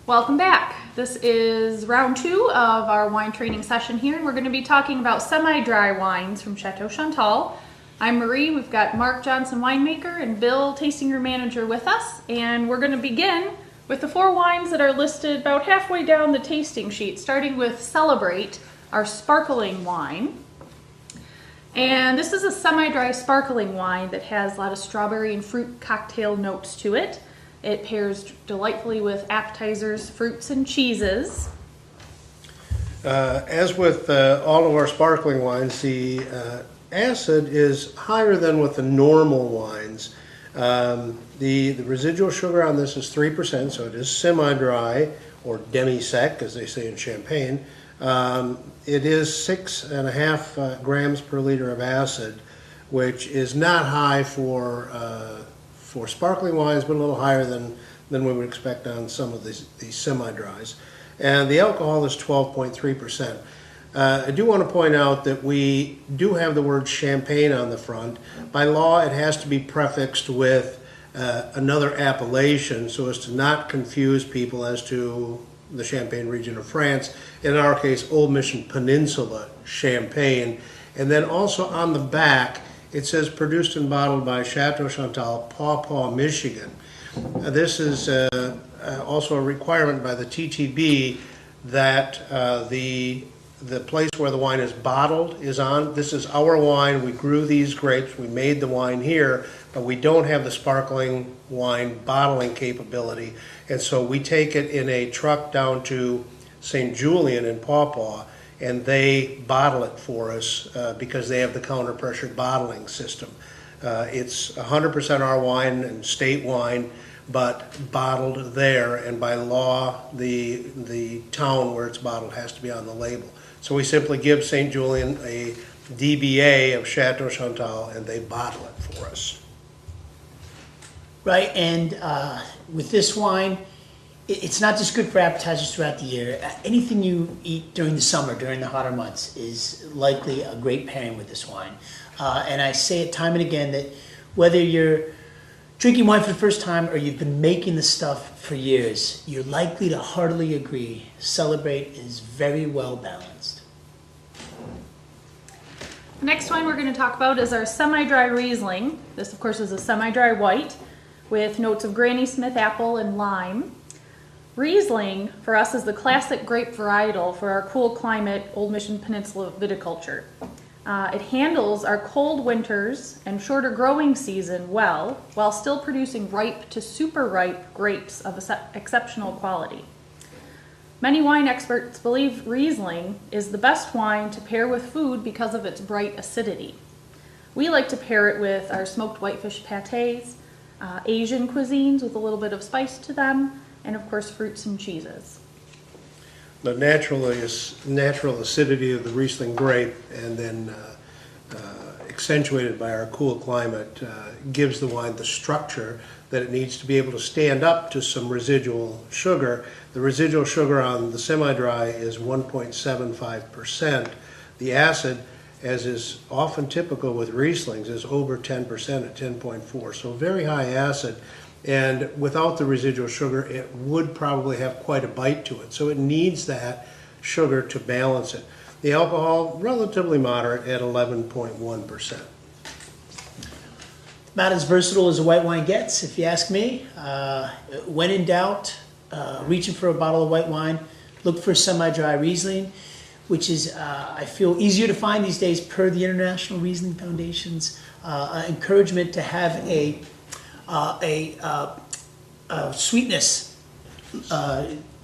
Welcome back. This is round 2 of our wine training session here, and we're going to be talking about semi-dry wines from Chateau Chantal. I'm Marie. We've got Mark Johnson, winemaker, and Bill, tasting room manager, with us, and we're going to begin with the 4 wines that are listed about halfway down the tasting sheet, starting with Celebrate, our sparkling wine. And this is a semi-dry sparkling wine that has a lot of strawberry and fruit cocktail notes to it. It pairs delightfully with appetizers, fruits, and cheeses. As with all of our sparkling wines, the acid is higher than with the normal wines. The residual sugar on this is 3%, so it is semi-dry, or demi-sec, as they say in Champagne. It is 6.5 grams per liter of acid, which is not high for sparkling wines, but a little higher than we would expect on some of these semi-dries. And the alcohol is 12.3%. I do want to point out that we do have the word champagne on the front. By law, it has to be prefixed with another appellation so as to not confuse people as to the Champagne region of France. In our case, Old Mission Peninsula Champagne. And then also on the back, it says produced and bottled by Chateau Chantal, Paw Paw, Michigan. This is also a requirement by the TTB that the place where the wine is bottled is on. This is our wine. We grew these grapes. We made the wine here, but we don't have the sparkling wine bottling capability. And so we take it in a truck down to St. Julian in Paw Paw, and they bottle it for us because they have the counter-pressure bottling system. It's 100% our wine and state wine, but bottled there, and by law, the town where it's bottled has to be on the label. So we simply give St. Julian a DBA of Chateau Chantal, and they bottle it for us. Right, and with this wine, it's not just good for appetizers throughout the year. Anything you eat during the summer, during the hotter months, is likely a great pairing with this wine. And I say it time and again that whether you're drinking wine for the first time or you've been making the stuff for years, you're likely to heartily agree Celebrate is very well balanced. The next wine we're going to talk about is our semi-dry Riesling. This, of course, is a semi-dry white with notes of Granny Smith apple and lime. Riesling, for us, is the classic grape varietal for our cool climate Old Mission Peninsula viticulture. It handles our cold winters and shorter growing season well, while still producing ripe to super ripe grapes of exceptional quality. Many wine experts believe Riesling is the best wine to pair with food because of its bright acidity. We like to pair it with our smoked whitefish pâtés, Asian cuisines with a little bit of spice to them, and of course fruits and cheeses. The natural acidity of the Riesling grape, and then accentuated by our cool climate, gives the wine the structure that it needs to be able to stand up to some residual sugar. The residual sugar on the semi-dry is 1.75%. The acid, as is often typical with Rieslings, is over 10% at 10.4, so very high acid. And without the residual sugar, it would probably have quite a bite to it. So it needs that sugar to balance it. The alcohol, relatively moderate at 11.1%. About as versatile as a white wine gets, if you ask me. When in doubt, reaching for a bottle of white wine, look for semi-dry Riesling, which is, I feel, easier to find these days per the International Riesling Foundation's encouragement to have a sweetness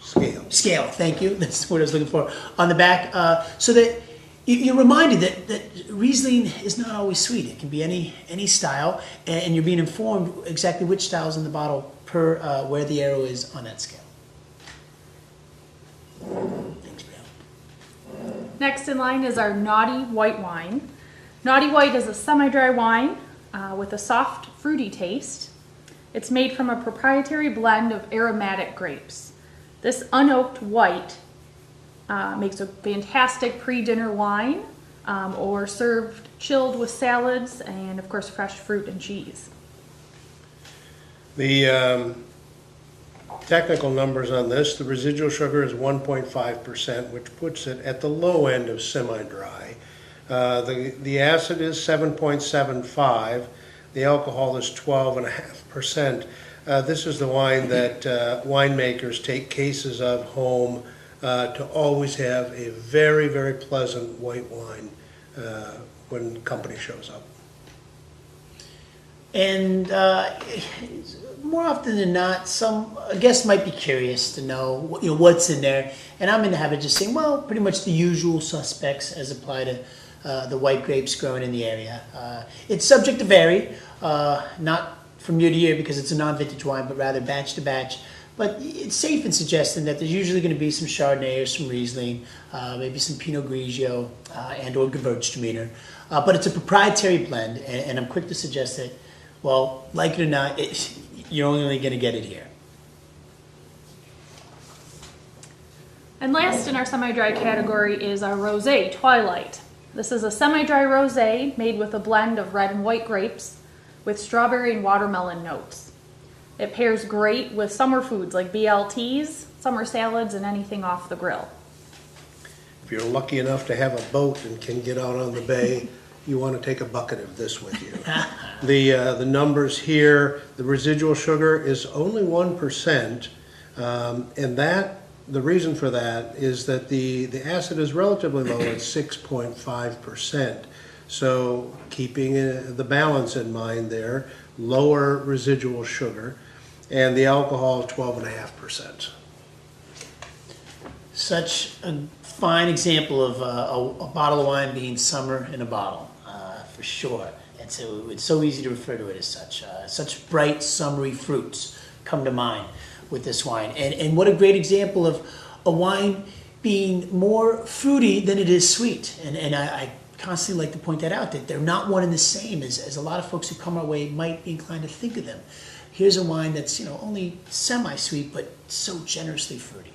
scale. Thank you. That's what I was looking for on the back, so that you're reminded that Riesling is not always sweet. It can be any style, and you're being informed exactly which style is in the bottle per where the arrow is on that scale. Thanks, Bill. Next in line is our Knotty white wine. Knotty white is a semi-dry wine with a soft, fruity taste. It's made from a proprietary blend of aromatic grapes. This unoaked white makes a fantastic pre-dinner wine or served chilled with salads and, of course, fresh fruit and cheese. The technical numbers on this. The residual sugar is 1.5%, which puts it at the low end of semi-dry. The acid is 7.75. The alcohol is 12.5%. This is the wine that winemakers take cases of home to always have a very, very pleasant white wine when company shows up. And more often than not, some guests might be curious to know, what's in there. And I'm in the habit of just saying, well, pretty much the usual suspects as apply to the white grapes growing in the area. It's subject to vary, not from year to year because it's a non-vintage wine, but rather batch to batch. But it's safe in suggesting that there's usually going to be some Chardonnay or some Riesling, maybe some Pinot Grigio and or Gewürztraminer. But it's a proprietary blend, and I'm quick to suggest that, well, like it or not, you're only going to get it here. And last in our semi-dry category is our Rosé Twilight. This is a semi-dry rosé made with a blend of red and white grapes with strawberry and watermelon notes. It pairs great with summer foods like BLTs, summer salads, and anything off the grill. If you're lucky enough to have a boat and can get out on the bay, you want to take a bucket of this with you. The numbers here, the residual sugar is only 1%, and the reason for that is that the acid is relatively low at 6.5%. So keeping the balance in mind there, lower residual sugar, and the alcohol is 12.5%. Such a fine example of a bottle of wine being summer in a bottle, for sure. And so it's so easy to refer to it as such. Such bright, summery fruits come to mind with this wine. And what a great example of a wine being more fruity than it is sweet. And I constantly like to point that out, that they're not one and the same as a lot of folks who come our way might be inclined to think of them. Here's a wine that's only semi-sweet, but so generously fruity.